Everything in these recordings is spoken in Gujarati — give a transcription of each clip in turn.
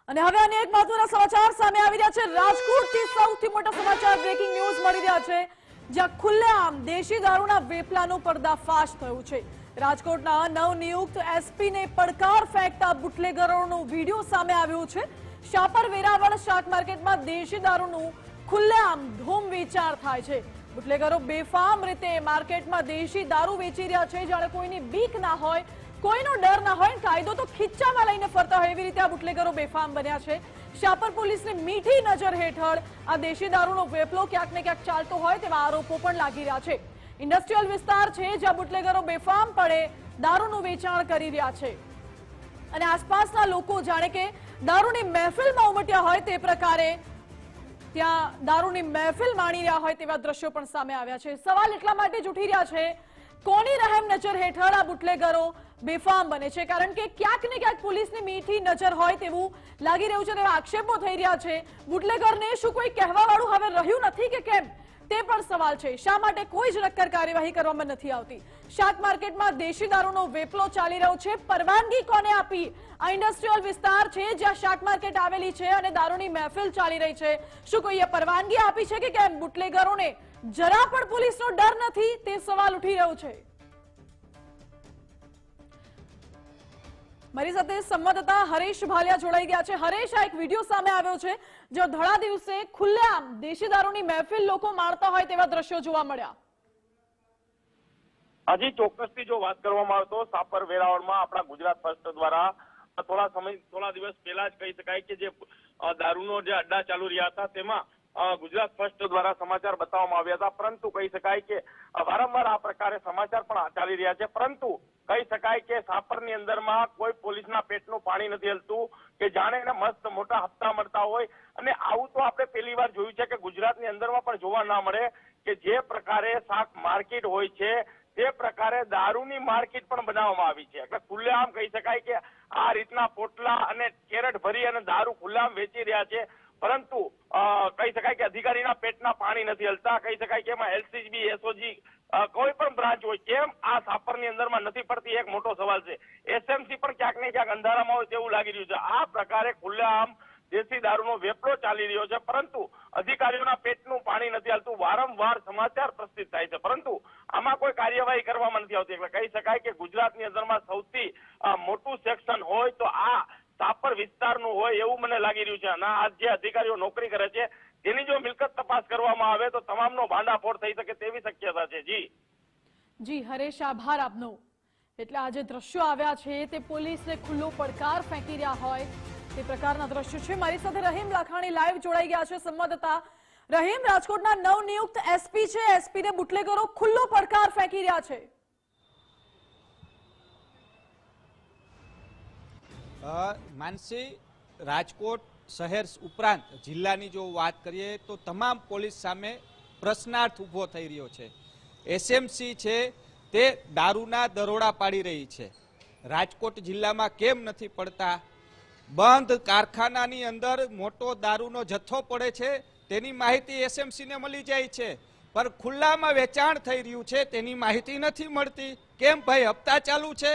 અને હવે અન્ય એક મહત્વના સમાચાર સામે આવી રહ્યા છે। રાજકોટથી સૌથી મોટા સમાચાર બ્રેકિંગ ન્યૂઝ મળી રહ્યા છે, જ્યાં ખુલ્લેઆમ દેશી દારૂના વેપલાનો પર્દાફાશ થયો છે। રાજકોટના નવનિયુક્ત એસપીને પડકાર ફેંકતા બુટલેગરોનો વિડીયો સામે આવ્યો છે। શાપર વેરાવળ શાક માર્કેટમાં દેશી દારૂનું ખુલ્લેઆમ ધૂમ વેચાણ થાય છે। બુટલેગરો બેફામ રીતે માર્કેટમાં દેશી દારૂ વેચી રહ્યા છે, જાણે કોઈની બીક ના હોય, કોઈનો ડર ના હોય, કાયદો તો ખીચ્ચામાં લઈને ફરતા હોય એવી રીતે આ બુટલેગરો બેફામ બન્યા છે। શાપર પોલીસની મીઠી નજર હેઠળ આ દેશી દારૂનો વેપલો ક્યાંક ને ક્યાંક ચાલતો હોય તેવા આરોપો પણ લાગી રહ્યા છે। ઇન્ડસ્ટ્રીયલ વિસ્તાર છે, જ્યાં બુટલેગરો બેફામ પડે દારૂનું વેચાણ કરી રહ્યા છે અને આસપાસના લોકો જાણે કે દારૂની મહેફિલમાં ઉમટ્યા હોય તે પ્રકારે ત્યાં દારૂની મહેફિલ માણી રહ્યા હોય તેવા દ્રશ્યો પણ સામે આવ્યા છે। સવાલ એટલા માટે જ ઉઠી રહ્યા છે, કોની રહેમ નજર હેઠળ આ બુટલેગરો બેફામ બને છે? કારણ કે ક્યાંક ને ક્યાંક પોલીસની મીઠી નજર હોય તેવું લાગી રહ્યું છે, તેવા આક્ષેપો થઈ રહ્યા છે। બુટલેગરને શું કોઈ કહેવા વાળું હવે રહ્યું નથી કે કેમ, તે પણ સવાલ છે। શા માટે કોઈ જ નક્કર કાર્યવાહી કરવામાં નથી આવતી? શાક માર્કેટમાં દેશી દારૂનો વેપલો ચાલી રહ્યો છે, પરવાનગી કોને આપી? આ ઇન્ડસ્ટ્રીયલ વિસ્તાર છે, જ્યાં શાક માર્કેટ આવેલી છે અને દારૂની મહેફિલ ચાલી રહી છે, શું કોઈએ પરવાનગી આપી છે કે કેમ? બુટલેગરોને જરા પણ પોલીસનો ડર નથી, તે સવાલ ઉઠી રહ્યો છે। મારી સાથે સંવાદદાતા હરેશ ભાલિયા જોડાઈ ગયા છે। હરેશ, આ એક વિડીયો સામે આવ્યો છે, જો ધડા દિવસે ખુલ્લેઆમ દેશી દારૂની મહેફિલ લોકો માણતા હોય તેવા દ્રશ્યો જોવા મળ્યા। હજી ચોક્કસથી જો વાત કરવામાં આવે તો શાપર વેરાવળમાં આપણા ગુજરાત ફર્સ્ટ દ્વારા થોડા દિવસ પહેલા જ કહી શકાય કે જે દારૂનો જે અડ્ડા ચાલુ રહ્યા હતા તેમાં ગુજરાત ફર્સ્ટ દ્વારા સમાચાર બતાવવામાં આવ્યા હતા, પરંતુ કહી શકાય કે વારંવાર આ પ્રકારે સમાચાર પણ ચાલી રહ્યા છે, પરંતુ કહી શકાય કે શાપરની અંદરમાં કોઈ પોલીસના પેટનું પાણી નથી હલતું કે જાણે એને મસ્ત મોટા હપ્તા મળતા હોય। અને આવું તો આપણે પહેલી વાર જોયું છે કે ગુજરાતની અંદરમાં પણ જોવા ના મળે કે જે પ્રકારે શાક માર્કેટ હોય છે તે પ્રકારે દારૂની માર્કેટ પણ બનાવવામાં આવી છે। એટલે ખુલ્લેઆમ કહી શકાય કે આ રીતના પોટલા અને કેરેટ ભરી અને દારૂ ખુલ્લેઆમ વેચી રહ્યા છે, પરંતુ કહી શકાય કે અધિકારીના પેટના પાણી નથી હલતા। કહી શકાય કે એમાં એલસીબી, એસઓજી કોઈ પણ બ્રાન્ચ હોય કેમ આ શાપરની અંદરમાં નથી પડતી, એક મોટો સવાલ છે। એસએમસી પણ ક્યાંક ને ક્યાંક અંધારામાં હોય તેવું લાગી રહ્યું છે। આ પ્રકારે ખુલ્લેઆમ દેશી દારૂનો વેપલો ચાલી રહ્યો છે, પરંતુ અધિકારીઓના પેટનું પાણી નથી હાલતું। વારંવાર સમાચાર પ્રસિદ્ધ થાય છે, પરંતુ આમાં કોઈ કાર્યવાહી કરવામાં નથી આવતી। એટલે કહી શકાય કે ગુજરાતની અંદરમાં સૌથી મોટું સેક્શન હોય તો આ શાપર વિસ્તારનું હોય એવું મને લાગી રહ્યું છે। અને આ જે અધિકારીઓ નોકરી કરે છે તેની જો મિલકત તપાસ કરવામાં આવે તો તમામનો ભાંડાફોડ થઈ શકે તેવી શક્યતા છે। જી હરેશ, આભાર આપનો। એટલે આ જે દ્રશ્યો આવ્યા છે તે પોલીસને ખુલ્લો પડકાર ફેંકી રહ્યા હોય તે પ્રકારના દ્રશ્યો છે। મારી સાથે રહીમ લાખાણી લાઈવ જોડાઈ ગયા છે, સંવાદદાતા રહીમ। રાજકોટના નવનિયુક્ત એસપી છે, એસપીને બુટલેગરો ખુલ્લો પડકાર ફેંકી રહ્યા છે। માનસી, રાજકોટ શહેર ઉપરાંત જિલ્લાની જો વાત કરીએ તો તમામ પોલીસ સામે પ્રશ્નાર્થ ઊભો થઈ રહ્યો છે। એસએમસી છે તે દારૂના દરોડા પાડી રહી છે, રાજકોટ જિલ્લામાં કેમ નથી પડતા? બંધ કારખાનાની અંદર મોટો દારૂનો જથ્થો પડે છે તેની માહિતી એસએમસીને મળી જાય છે, પણ ખુલ્લામાં વેચાણ થઈ રહ્યું છે તેની માહિતી નથી મળતી। કેમ ભાઈ, હપ્તા ચાલુ છે?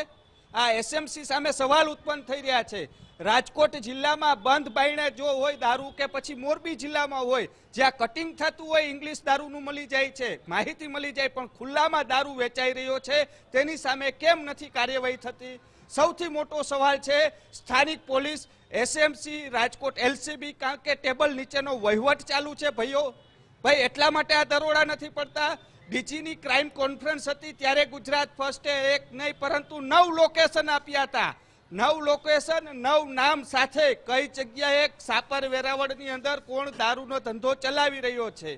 આ એસએમસી સામે સવાલ ઉત્પન્ન થઈ રહ્યા છે। રાજકોટ જિલ્લામાં બંધ બાયણે જો હોય દારૂ કે પછી મોરબી જિલ્લામાં હોય જ્યાં કટિંગ થતું હોય ઇંગ્લિશ દારૂનું મળી જાય છે, માહિતી મળી જાય, પણ ખુલ્લામાં દારૂ વેચાઈ રહ્યો છે તેની સામે કેમ નથી કાર્યવાહી થતી? સૌથી મોટો સવાલ છે સ્થાનિક પોલીસ, એસએમસી, રાજકોટ એલસીબી, કારણ કે ટેબલ નીચેનો વહીવટ ચાલુ છે ભાઈ એટલા માટે આ દરોડા નથી પડતા। ડીજીની ક્રાઇમ કોન્ફરન્સ હતી ત્યારે ગુજરાત ફર્સ્ટે એક નહીં પરંતુ 9 લોકેશન આપ્યા હતા। 9 લોકેશન 9 નામ સાથે કઈ જગ્યાએ શાપર વેરાવળની અંદર કોણ દારૂનો ધંધો ચલાવી રહ્યો છે,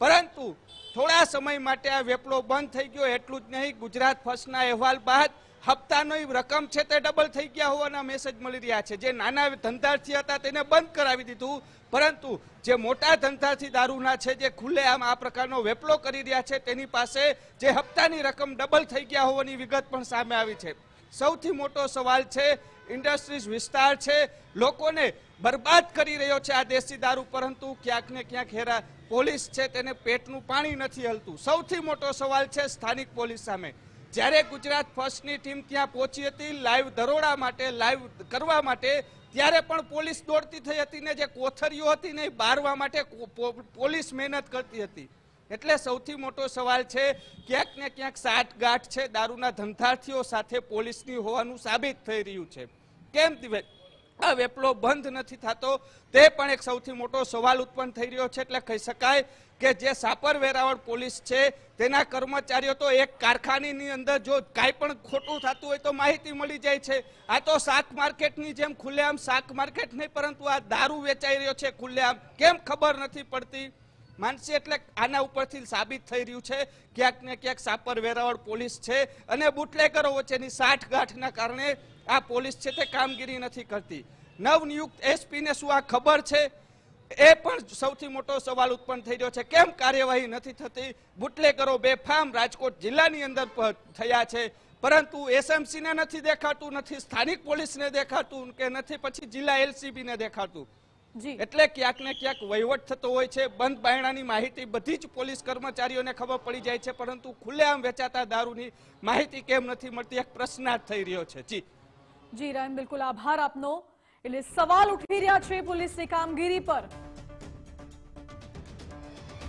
પરંતુ થોડા સમય માટે આ વેપલો બંધ થઈ ગયો। એટલું જ નહીં, ગુજરાત ફર્સ્ટના અહેવાલ બાદ હપ્તાની રકમ છે તે ડબલ થઈ ગયા હોવાના મેસેજ મળી રહ્યા છે। જે નાના ધંધાર્થી હતા તેને બંધ કરાવી દીધું, પરંતુ જે મોટા ધંધાર્થી દારૂના છે જે ખુલ્લેઆમ આ પ્રકારનો વેપલો કરી રહ્યા છે તેની પાસે જે હપ્તાની રકમ ડબલ થઈ ગયા હોવાની વિગત પણ સામે આવી છે। સૌથી મોટો સવાલ છે ઇન્ડસ્ટ્રીઝ વિસ્તાર છે, લોકોને બરબાદ કરી રહ્યો છે આ દેશી દારૂ, પરંતુ ક્યાંક ને ક્યાંક પોલીસ છે તેને પેટનું પાણી નથી હલતું। સૌથી મોટો સવાલ છે સ્થાનિક પોલીસ સામે। જ્યારે ગુજરાત ફર્સ્ટની ટીમ ત્યાં પહોંચી હતી લાઈવ દરોડા માટે, લાઈવ કરવા માટે, ત્યારે પણ પોલીસ દોડતી થઈ હતી ને જે કોથરીઓ હતી ને એ બારવા માટે પોલીસ મહેનત કરતી હતી. એટલે સૌથી મોટો સવાલ છે, ક્યાંક ને ક્યાંક સાઠગાંઠ છે દારૂના ધંધાર્થીઓ સાથે પોલીસની હોવાનું સાબિત થઈ રહ્યું છે. કેમ આ વેપલો બંધ નથી થતો તે પણ એક સૌથી મોટો સવાલ ઉત્પન્ન થઈ રહ્યો છે. એટલે કહી શકાય કે જે સાપર વેરાવળ પોલીસ છે તેના કર્મચારીઓ તો એક કારખાનાની અંદર જો કાંઈ પણ ખોટું થતું હોય તો માહિતી મળી જાય છે. આ તો શાક માર્કેટની જેમ ખુલ્લેઆમ શાક માર્કેટ નહીં, પરંતુ આ દારૂ વેચાઈ રહ્યો છે ખુલ્લેઆમ, કેમ ખબર નથી પડતી માનસી? એટલે આના ઉપરથી સાબિત થઈ રહ્યું છે ક્યાંક ને ક્યાંક સાપર વેરાવળ પોલીસ છે અને બુટલેગરો વચ્ચેની સાઠગાંઠના કારણે આ પોલીસ છે તે કામગીરી નથી કરતી. નવનિયુક્ત એસપી ને શું આ ખબર છે? એ પણ સૌથી મોટો સવાલ ઉત્પન્ન થઈ રહ્યો છે. કેમ કાર્યવાહી નથી થતી? બુટલેગરો બેફામ રાજકોટ જિલ્લાની અંદર થયા છે, પરંતુ એસએમસી ને નથી દેખાતું, નથી સ્થાનિક પોલીસને દેખાતું કે નથી પછી જિલ્લા એલસીબી ને દેખાતું. એટલે ક્યાંક ને ક્યાંક વહીવટ થતો હોય છે. બંધ બાયણાની માહિતી બધી જ પોલીસ કર્મચારીઓને ખબર પડી જાય છે, પરંતુ ખુલ્લેઆમ વેચાતા દારૂની માહિતી કેમ નથી મળતી? એક પ્રશ્નાર્થ થઈ રહ્યો છે. જી રાયન, બિલકુલ આભાર આપનો. એટલે સવાલ ઉઠી રહ્યા છે પોલીસની કામગીરી પર.